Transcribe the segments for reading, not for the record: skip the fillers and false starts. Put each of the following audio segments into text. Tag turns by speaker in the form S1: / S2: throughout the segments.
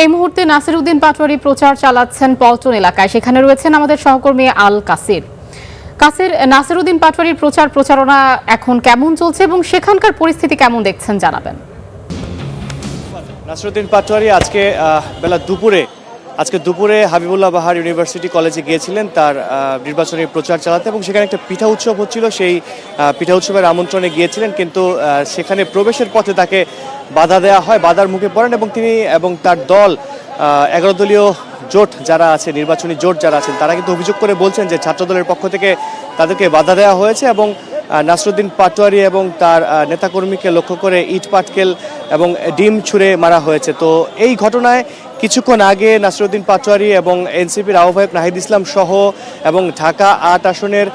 S1: এই মুহূর্তে নাসিরউদ্দিন পাটোয়ারি প্রচার চালাচ্ছেন পল্টন এলাকায়। সেখানে রয়েছেন আমাদের সহকর্মী আল কাসির। কাসির, নাসিরউদ্দিন পাটোয়ারির প্রচারণা এখন কেমন চলছে এবং সেখানকার পরিস্থিতি কেমন দেখছেন জানাবেন।
S2: নাসিরউদ্দিন পাটোয়ারি আজকে দুপুরে হাবিবুল্লাহ বাহার ইউনিভার্সিটি কলেজে গিয়েছিলেন তার নির্বাচনী প্রচার চালাতে, এবং সেখানে একটা পিঠা উৎসব হচ্ছিল। সেই পিঠা উৎসবের আমন্ত্রণে গিয়েছিলেন, কিন্তু সেখানে প্রবেশের পথে তাকে বাধা দেওয়া হয়, বাধার মুখে পড়েন এবং তিনি এবং তার দল 11 দলীয় জোট যারা আছে, নির্বাচনী জোট যারা আছেন, তারা কিন্তু অভিযোগ করে বলছেন যে ছাত্রদলের পক্ষ থেকে তাদেরকে বাধা দেওয়া হয়েছে এবং নাসিরউদ্দিন পাটোয়ারি এবং তার নেতাকর্মীকে লক্ষ্য করে ইট পাটকেল এবং ডিম ছুঁড়ে মারা হয়েছে। তো এই ঘটনায় কিছুক্ষণ আগে নাসিরউদ্দিন পাটোয়ারি এবং এনসিপির আহ্বায়ক নাহিদ ইসলাম সহ এবং ঢাকা 8 আসনের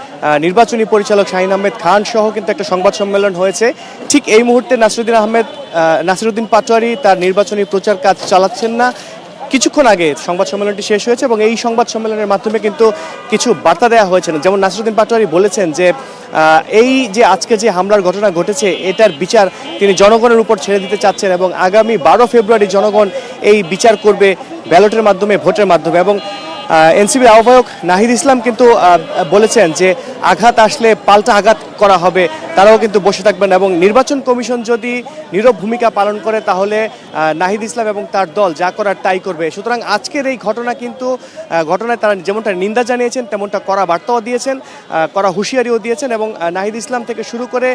S2: নির্বাচনী পরিচালক শাহীন আহমেদ খান সহ কিন্তু একটা সংবাদ সম্মেলন হয়েছে। ঠিক এই মুহূর্তে নাসিরউদ্দিন পাটোয়ারি তার নির্বাচনী প্রচার কাজ চালাচ্ছেন না। কিছুক্ষণ আগে সংবাদ সম্মেলনটি শেষ হয়েছে এবং এই সংবাদ সম্মেলনের মাধ্যমে কিন্তু কিছু বার্তা দেওয়া হয়েছে। যেমন নাসিরউদ্দিন পাটোয়ারি বলেছেন যে এই যে আজকে যে হামলার ঘটনা ঘটেছে, এটার বিচার তিনি জনগণের উপর ছেড়ে দিতে চাচ্ছেন এবং আগামী 12 ফেব্রুয়ারি জনগণ এই বিচার করবে ব্যালটের মাধ্যমে, ভোটের মাধ্যমে। এবং এনসিপির আহ্বায়ক নাহিদ ইসলাম কিন্তু বলেছেন যে আঘাত আসলে পাল্টা আঘাত করা হবে, তারাও কিন্তু বসে থাকবেন এবং নির্বাচন কমিশন যদি নীরব ভূমিকা পালন করে তাহলে নাহিদ ইসলাম এবং তার দল যা করার তাই করবে। সুতরাং আজকের এই ঘটনায় তারা যেমনটা নিন্দা জানিয়েছেন তেমনটা কড়া বার্তাও দিয়েছেন, কড়া হুঁশিয়ারিও দিয়েছেন এবং নাহিদ ইসলাম থেকে শুরু করে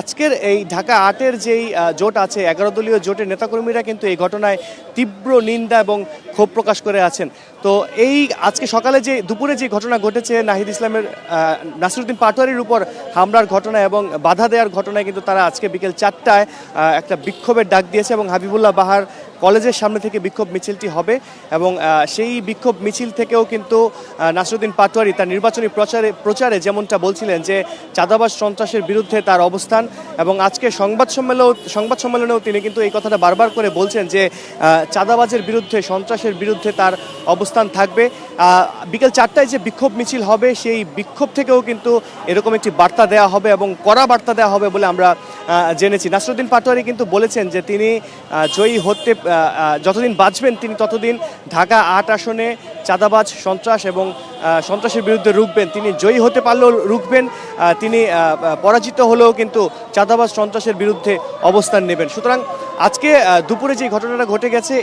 S2: আজকের এই ঢাকা 8-এর যেই জোট আছে, 11 দলীয় জোটের নেতাকর্মীরা কিন্তু এই ঘটনায় তীব্র নিন্দা এবং ক্ষোভ প্রকাশ করে আছেন। তো এই আজকে দুপুরে যে ঘটনা ঘটেছে, নাসিরউদ্দিন পাটোয়ারির উপর হামলার ঘটনা এবং বাধা দেওয়ার ঘটনায় কিন্তু তারা আজকে বিকেল 4টায় একটা বিক্ষোভের ডাক দিয়েছে এবং হাবিবুল্লাহ বাহার কলেজের সামনে থেকে বিক্ষোভ মিছিলটি হবে এবং সেই বিক্ষোভ মিছিল থেকেও কিন্তু নাসিরউদ্দিন পাটোয়ারি তার নির্বাচনী প্রচারে যেমনটা বলছিলেন যে চাঁদাবাজ সন্ত্রাসের বিরুদ্ধে তার অবস্থান, এবং আজকে সংবাদ সম্মেলনেও তিনি কিন্তু এই কথাটা বারবার করে বলছেন যে চাঁদাবাজের বিরুদ্ধে, সন্ত্রাসের বিরুদ্ধে তার অবস্থান থাকবে। বিকেল 4টায় যে বিক্ষোভ মিছিল হবে, সেই বিক্ষোভ থেকেও কিন্তু এরকম একটি বার্তা দেওয়া হবে এবং কড়া বার্তা দেওয়া হবে বলে আমরা জেনেছি। নাসিরউদ্দিন পাটোয়ারি কিন্তু বলেছেন যে তিনি জয়ী হতে যতদিন বাঁচবেন তিনি ততদিন ঢাকা 8 আসনে চাঁদাবাজ, সন্ত্রাস এবং সন্ত্রাসের বিরুদ্ধে রুখবেন। তিনি জয়ী হতে পারলেও রুখবেন, তিনি পরাজিত হলেও কিন্তু চাঁদাবাজ, সন্ত্রাসের বিরুদ্ধে অবস্থান নেবেন। সুতরাং আজকে দুপুরে যে ঘটনাটা ঘটে গেছে,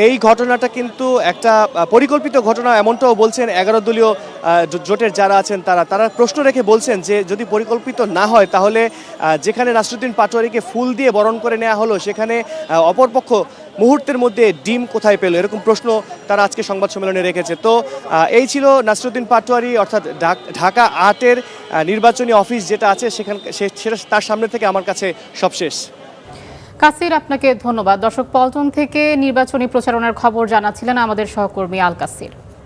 S2: এই ঘটনাটা কিন্তু একটা পরিকল্পিত ঘটনা, এমনটাও বলছেন 11 দলীয় জোটের যারা আছেন তারা প্রশ্ন রেখে বলছেন যে যদি পরিকল্পিত না হয় তাহলে যেখানে নাসিরউদ্দিন পাটোয়ারিকে ফুল দিয়ে বরণ করে নেওয়া হলো, সেখানে অপরপক্ষ মুহূর্তের মধ্যে ডিম কোথায় পেল, এরকম প্রশ্ন তারা আজকে সংবাদ সম্মেলনে রেখেছে। তো এই ছিল নাসিরউদ্দিন পাটোয়ারি অর্থাৎ ঢাকা 8-এর নির্বাচনী অফিস যেটা আছে সেটা তার সামনে থেকে আমার কাছে সবশেষ।
S1: কাসির, আপনাকে ধন্যবাদ। দর্শক, পল্টন থেকে নির্বাচনী প্রচারণার খবর জানাচ্ছিলেন আমাদের সহকর্মী আল কাসির।